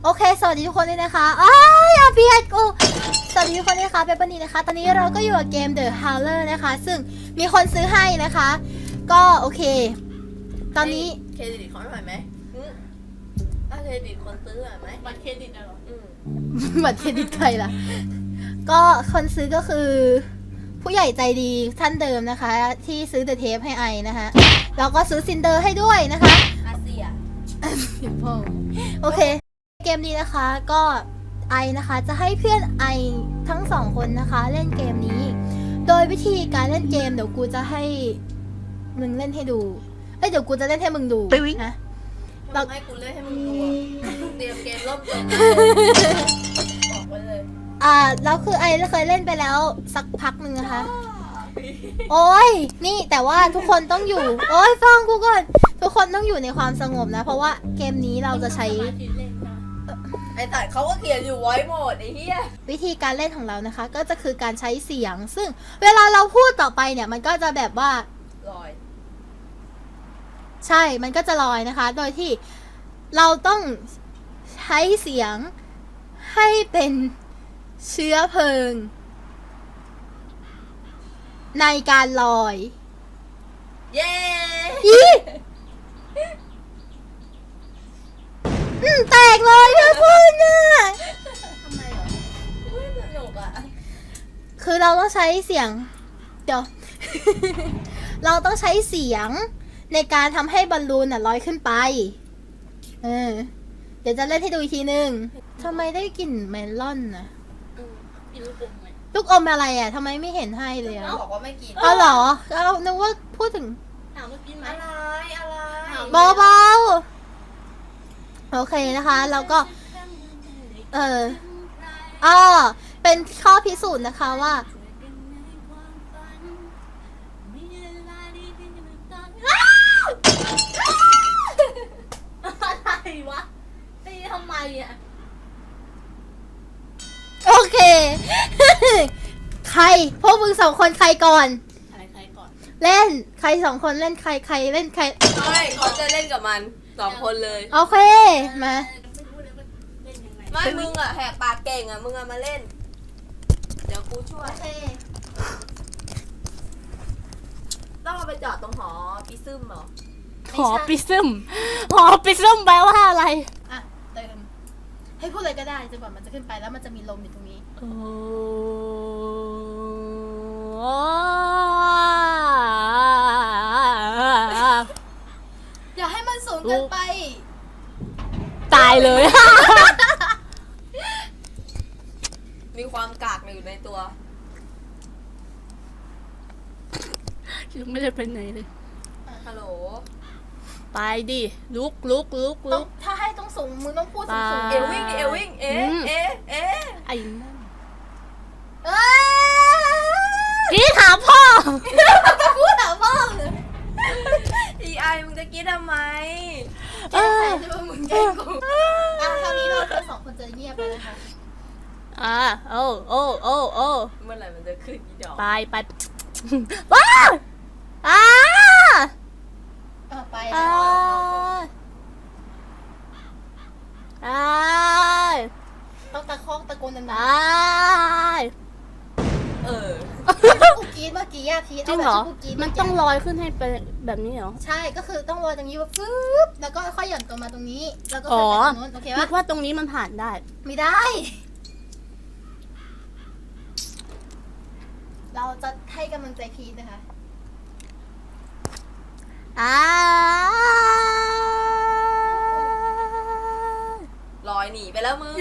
โอเคสวัสดีทุกคนด้วยนะคะอ้ายอย่าเบียดกูสวัสดีทุกคนด้วยนะคะเป็นปนีนะคะตอนนี้เราก็อยู่กับเกม The Howler นะคะซึ่งมีคนซื้อให้นะคะก็โอเคตอนนี้เครดิตเขาหน่อยไหมถ้าเครดิตคนซื้อหน่อยไหมบัตรเครดิตเหรอบัตรเครดิตใครล่ะก็คนซื้อก็คือผู้ใหญ่ใจดีท่านเดิมนะคะที่ซื้อเดอะเทปให้ไอนะคะแล้วก็ซื้อซินเดอร์ให้ด้วยนะคะอาเซียโอเคเกมนี้นะคะก็ไอนะคะจะให้เพื่อนไอทั้งสองคนนะคะเล่นเกมนี้โดยวิธีการเล่นเกมเดี๋ยวกูจะให้มึงเล่นให้ดูเดี๋ยวกูจะเล่นให้มึงดูนะเราให้กูเล่นให้มึงดูเตรียมเกมร่มจมบอกไว้เลยแล้วคือไอเคยเล่นไปแล้วสักพักหนึ่งนะคะโอ้ยนี่แต่ว่าทุกคนต้องอยู่โอ้ยฟังกูก่อนทุกคนต้องอยู่ในความสงบนะเพราะว่าเกมนี้เราจะใช้ไอ้แต่เขาก็เขียนอยู่ไว้หมดไอ้เหี้ยวิธีการเล่นของเรานะคะก็จะคือการใช้เสียงซึ่งเวลาเราพูดต่อไปเนี่ยมันก็จะแบบว่าลอยใช่มันก็จะลอยนะคะโดยที่เราต้องใช้เสียงให้เป็นเชื้อเพลิงในการลอยเย้แตกเลยทุกคนน่ะทำไมเหรอสนุกอ่ะคือเราต้องใช้เสียงเดี๋ยว เราต้องใช้เสียงในการทำให้บอลลูนลอยขึ้นไปเดี๋ยวจะเล่นให้ดูอีกทีนึงทำไมได้กลิ่นเมลอนนะลูกอมอะไรอ่ะทำไมไม่เห็นให้เลยอ่ะบอกว่าไม่กินเหรอเรานึกว่าพูดถึงถามว่ากินไหมอะไรเบาๆโอเคนะคะแล้วก็เป็นข้อพิสูจน์นะคะว่าอะไรวะตีทำไมอ่ะโอเค ใครพวกมึงสองคนใครก่อนใครก่อนเล่นใครสองคนเล่นใครเล่นใครไม่เขาจะเล่นกับมันสองคนเลยโอเคมาไม่มึงอ่ะแหกปากเก่งอ่ะมึงอ่ะมาเล่นเดี๋ยวกูช่วยต้องเอาไปจอดตรงหอปิซึมเหรอหอปิซึมแปลว่าอะไรอ่ะเติมให้พูดเลยก็ได้จนกว่ามันจะขึ้นไปแล้วมันจะมีลมอยู่ตรงนี้อย่าให้มันสูงเกินไปตายเลย มีความกากอยู่ในตัวยังไม่ได้ไปไหนเลยฮัลโหลไปดิลุกถ้าให้ต้องสูงมึงต้องพูดสูงเอวิ่งดิเอวิ่งไอ้นั่นกี้ถามพ่อพูดถามพ่อไอมึงจะกี้ทำไมแก้ใครที่ว่ามึงแกล้งกูคราวนี้เราสองคนจะเงียบไปนะคะโอ้เมื่อไหร่มันจะขึ้นอีดอกไปว้าไปต้องตะคอกตะโกนดังกูกรี๊ดเมื่อกี้อะพีจริงเหรอมันต้องลอยขึ้นให้เป็นแบบนี้เหรอใช่ก็คือต้องลอยตรงนี้ว่าฟึบแล้วก็ค่อยหย่อนตัวมาตรงนี้แล้วก็ค่อยไปตรงนู้นโอเคปะนึกว่าตรงนี้มันผ่านได้ไม่ได้เราจะให้กำลังใจพีทนะคะลอยหนีไปแล้วมึง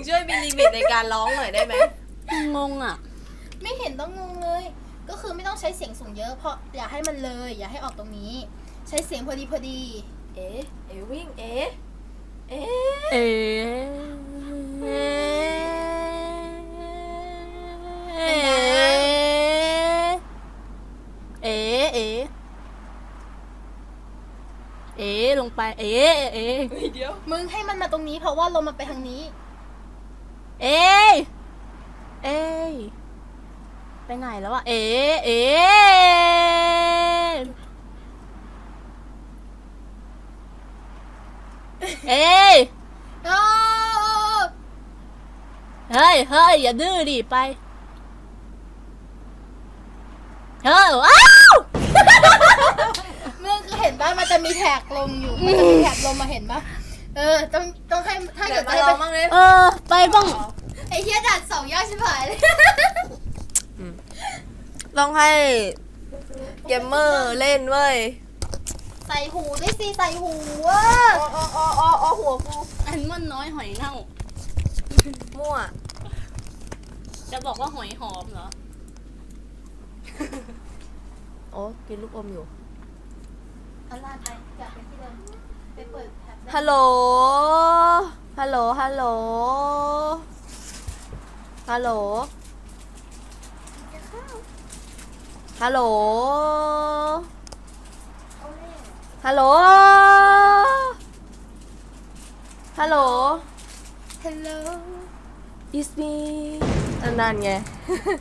ช่วยมีลิมิตในการร้องหน่อยได้ไหมงงอ่ะไม่เห็นต้องงงเลยก็คือไม่ต้องใช้เสียงสูงเยอะเพราะอย่าให้มันเลยอย่าให้ออกตรงนี้ใช้เสียงพอดีเอวิ่งเอลงไปเดี๋ยวมึงให้มันมาตรงนี้เพราะว่าลมมันไปทางนี้ไปไหนแล้วอะ เอ้ย โอ้ เฮ้ยอย่าดื้อดิไปเฮ้ยว้าว มึงคือเห็นป่ะมันจะมีแท็กลมอยู่มันจะมีแท็กลมมาเห็นป่ะต้องให้ถ้าเกิด มา ให้ ล ไป องบ้างเลย ไปบ้าง ไอ้เหี้ยดัด2 ยอดชิบหายเลย ต้องให้เกมเมอร์เล่นเว้ย ใส่หูด้วยสิใส่หูอ่ะ อ๋อหัวกู อันมันน้อยหอยเน่า มั่ว จะบอกว่าหอยหอมเหรอ โอ้กินลูกอมอยู่ เอาล่ะไปกลับไปที่เดิมไปเปิดแท็บได้ ฮัลโหล ฮัลโหล ฮัลโหล ฮัลโหล ฮัลโหล ฮัลโหล ฮัลโหล ฮัลโหล is me นั่นไง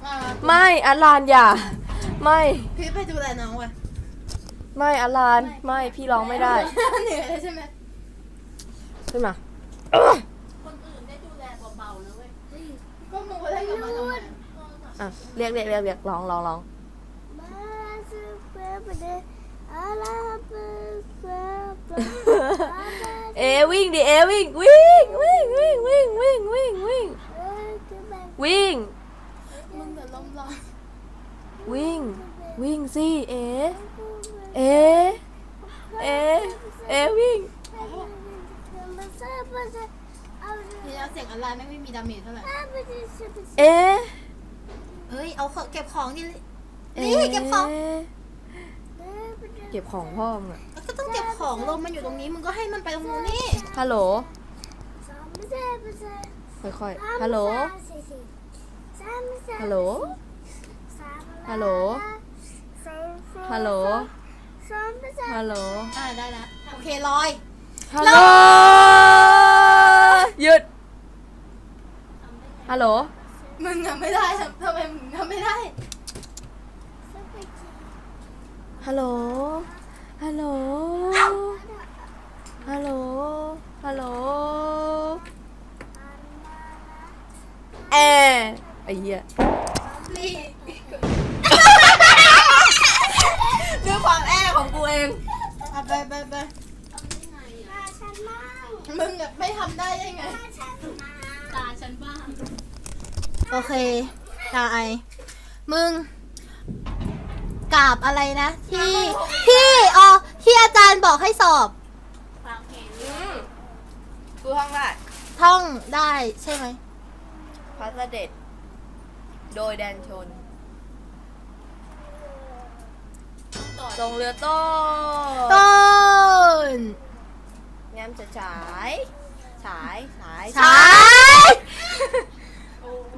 มา ไม่อาลานอย่า ไม่ พี่ไปดูแลน้องว่ะ ไม่อาลาน ไม่ พี่ร้องไม่ได้ เหนื่อยแล้วใช่ไหม ขึ้นมา คนอื่นได้ดูแลเบาๆนะเว้ย ก็มึงไปเล่นกับมันทำไม อ่ะ เรียกร้อง เอวิ่งดิเอวิ่งวิ่ง มึงเดี๋ยวล้มร้อน วิ่งสิเอวิ่ง ทีนี้เสียงอะไรไม่มีดาเมจเท่าไหร่ เอ เฮ้ยเอาเก็บของดินี่เก็บของ เก็บของพ่อมึงอะ ก็ต้องเก็บของลมมันอยู่ตรงนี้มึงก็ให้มันไปตรงนู้นนี่ ฮัลโหลค่อยๆฮัลโหลฮัลโหลฮัลโหลฮัลโหลฮัลโหล ได้แล้วโอเคลอย ฮัลโหลหยุดฮัลโหล มึงอะไม่ได้ทำไมมึงทำไม่ได้ ฮัลโหลฮัลโหลฮัลโหลฮัลโหลไอ้เหี้ย นี่ ด้วยความของกูเอง ไปมึงอะไม่ทำได้ยังไง ตาฉันบ้าง โอเคมึงกราบอะไรนะที่อาจารย์บอกให้สอบ ฟังเพลง กูท่องได้ ท่องได้ใช่ไหม พระเสด็จโดยแดนชนทรงเรือต้นแง้มฉาย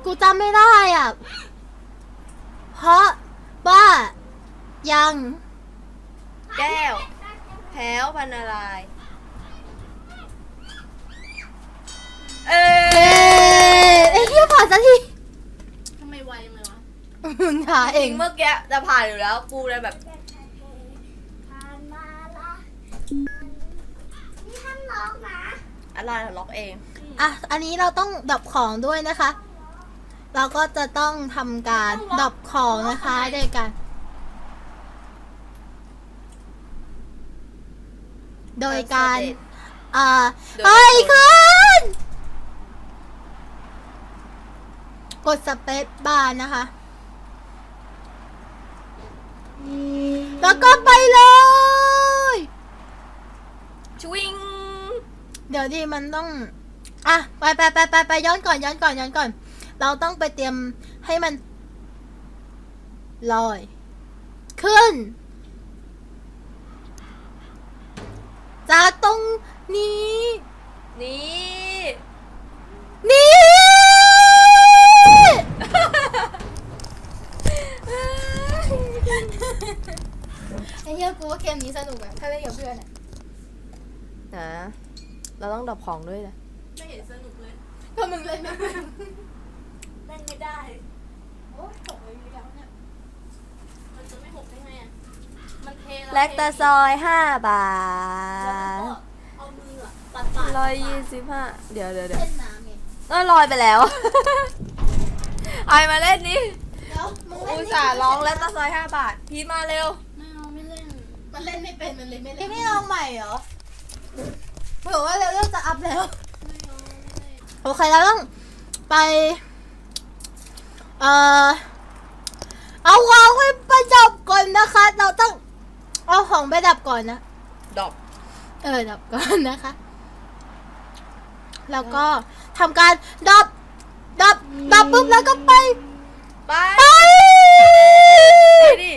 กูจำไม่ได้อ่ะเพราะว่ายัง แก้วแพ้วพันอะไรเอ้ยเฮียผ่านสักที ทำไมไวจังเลยวะ มึงหาเอง เมื่อกี้จะผ่านอยู่แล้วกูเลยแบบอะไรล็อกเอง อ่ะอันนี้เราต้องดับของด้วยนะคะ เราก็จะต้องทำการดับของนะคะด้วยกันโดยการเฮ้ยขึ้นกดสเปซบาร์นะคะแล้วก็ไปเลยชวิง เดี๋ยวดิมันต้องอ่ะไปย้อนก่อนเราต้องไปเตรียมให้มันลอยขึ้นจากตรงนี้นี่ไอ้เหี้ยกูว่าเกมนี้สนุกอะถ้าเล่นกับเพื่อนอะ นะเราต้องดับของด้วยนะ ไม่เห็นสนุกเลย ก็มึงเล่นไม่เป็น เล่นไม่ได้โอ้ยหกเลยมีแล้วเนี่ยมันจะไม่หกได้ไงอ่ะมันเท แลกตาซอย5 บาท เอามืออะปัด 125เดี๋ยวเล่นน้ำไง ลอยไปแล้ว ไอมาเล่นนี่ แล้วมึงเล่น อุตส่าห์ร้องแล้วตะซอย5 บาทพีทมาเร็ว ไม่เอาไม่เล่น มันเล่นไม่เป็นมันเล่นไม่เล่นไม่ลองใหม่เหรอเผื่อว่าเร็วๆจะอัพแล้ว ไม่เอาไม่เล่น โอเคเราต้องไปเอาของไปประดับก่อนนะคะ เราต้องเอาของไปดับก่อนนะ ดอก ดับก่อนนะคะ แล้วก็ทำการดับปุ๊บแล้วก็ไป ไปดิ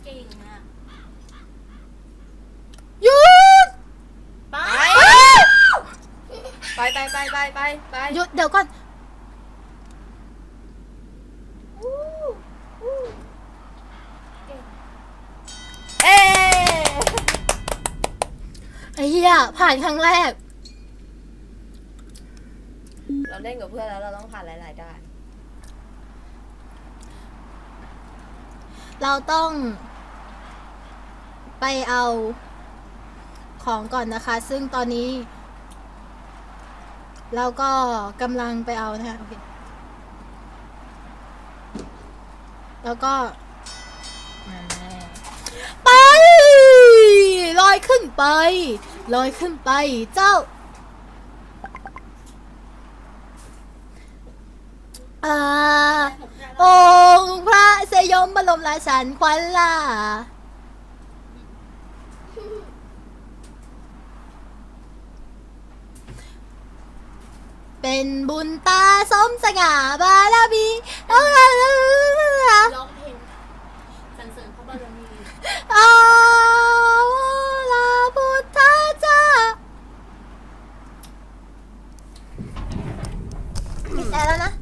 เก่งอ่ะ หยุด ไป ไป หยุดเดี๋ยวก่อน เอ๊ ไอ้เหี้ยผ่านครั้งแรก เราเล่นกับเพื่อนแล้วเราต้องผ่านหลายๆด่าน เราต้องไปเอาของก่อนนะคะ ซึ่งตอนนี้ เราก็กำลังไปเอานะคะโอเคแล้วก็นั่นแหละไปลอยขึ้นไปเจ้าองค์พระสยมบรมราชันขวัญล่าเป็นบุญตาสมสง่าบารมีร้องเพลงสรรเสริญพระบารมี อาลาพุทธเจ้าปิดแอร์แล้วนะ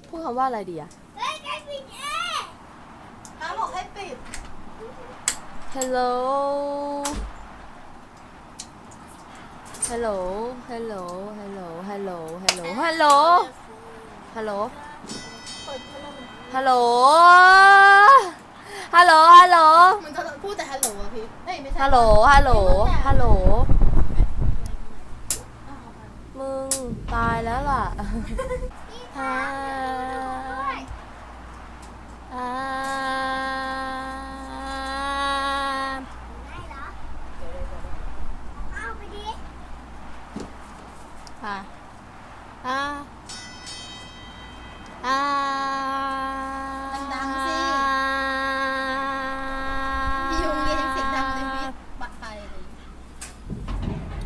พูดคำว่าอะไรดีอะ น้าบอกให้ปิด Hello Hello Hello Hello Hello Hello Hello Hello Hello Hello Hello มันจะพูดแต่ฮัลโหลอะพี่เฮ้ยไม่ใช่ Hello Hello Hello มึงตายแล้วล่ะดังๆสิพี่ยุงเรียนยังเสียงดังเลยพี่บัดไปเลย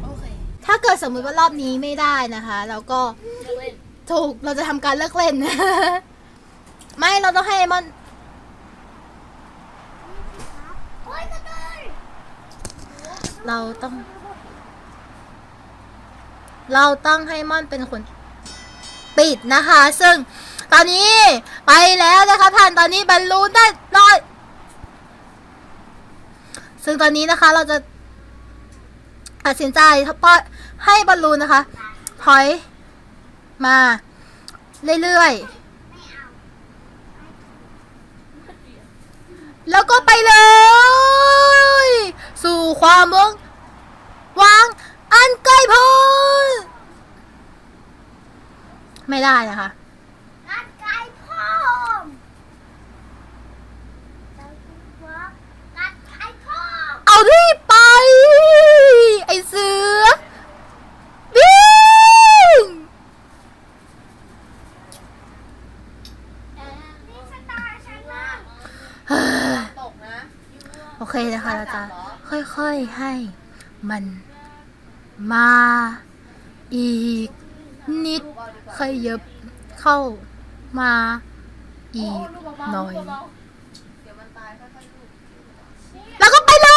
โอเคถ้าเกิดสมมุติว่ารอบนี้ไม่ได้นะคะแล้วก็ เลิกเล่น ถูกเราจะทำการเลิกเล่น ไม่เราต้องให้ไอมอนเราต้องให้มอนเป็นคนปิดนะคะ ซึ่งตอนนี้ไปแล้วนะคะท่านตอนนี้บอลลูนได้ลอยซึ่งตอนนี้นะคะเราจะตัดสินใจปล่อยให้บอลลูนนะคะถอยมาเรื่อยๆแล้วก็ไปเลยสู่ความวางอันใกล้พ้นไม่ได้นะคะเอารีบไปไอเสือวิ่งตกนะ โอเคนะคะเราจะค่อยๆให้มันมาอีกนิดขยับเข้ามาอีกหน่อยแล้วก็ไปเล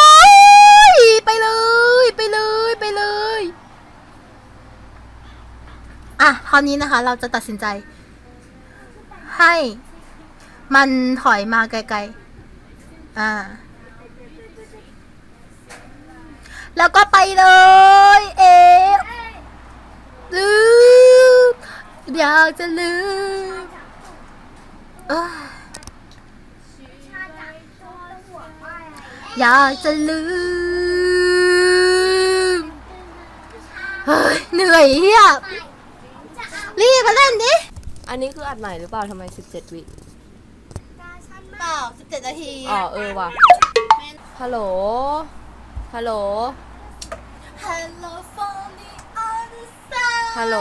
ยอ่ะคราวนี้นะคะเราจะตัดสินใจให้มันถอยมาไกลๆแล้วก็ไปเลยลืมอยากจะลืม อยากจะลืมเฮ้ยเหนื่อยเฮียรีบมาเล่นดิ อันนี้คืออัดใหม่หรือเปล่าทำไม17 วิ เปล่า17 นาที อ๋อว่ะฮัลโหลฮัลโหล Hello from the other side ฮัลโหล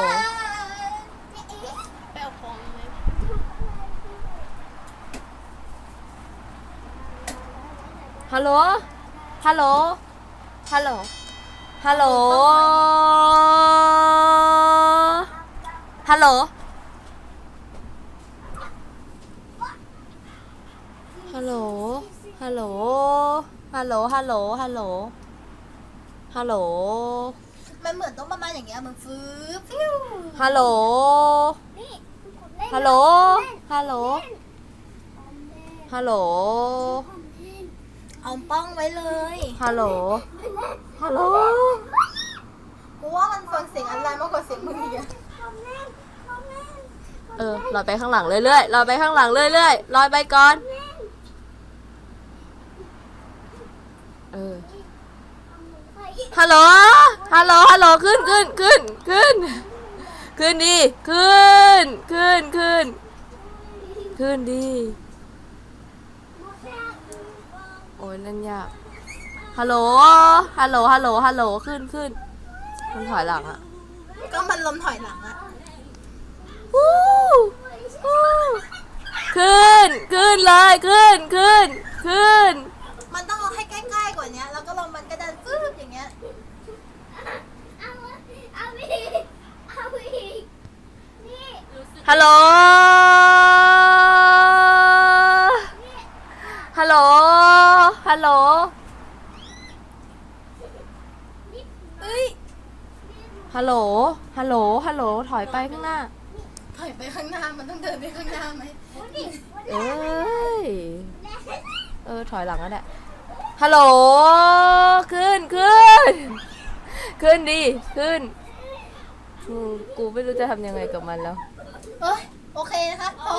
ไปเอาของไหม ฮัลโหลฮัลโหลฮัลโหลฮัลโหลฮัลโหลฮัลโหลฮัลโหลฮัลโหลฮัลโหลฮัลโหลฮัลโหล มันเหมือนต้องประมาณอย่างเงี้ยมึงฟื้นฟิว ฮัลโหลฮัลโหลฮัลโหลฮัลโหล เอาป้องไว้เลย ฮัลโหลฮัลโหล กูว่ามันฟังเสียงอะไรมากกว่าเสียงมึงอีกอะ ลอยไปข้างหลังเรื่อยๆลอยไปข้างหลังเรื่อยๆลอยไปก่อนฮัลโหลฮัลโหลฮัลโหลขึ้นขึ้นขึ้นขึ้นขึ้นดีขึ้นขึ้นขึ้นขึ้นดีโอ้ยนั่นยากฮัลโหลฮัลโหลฮัลโหลฮัลโหลขึ้นขึ้นมันถอยหลังอะ ก็มันลมถอยหลังอะ วู้วู้ขึ้นขึ้นเลยขึ้นขึ้นขึ้น มันต้องเอาให้ใกล้ๆกว่านี้แล้วก็ลมมันกระเด็นฟื้นอย่างเงี้ย ฮัลโหลฮัลโหลฮัลโหล เฮ้ย ฮัลโหลฮัลโหลฮัลโหลถอยไปข้างหน้า ถอยไปข้างหน้ามันต้องเดินไปข้างหน้าไหม เอ้ยถอยหลังแล้วแหละฮัลโหลขึ้นขึ้นขึ้นดิขึ้นกูไม่รู้จะทำยังไงกับมันแล้ว เอ้ยโอเคนะคะพอ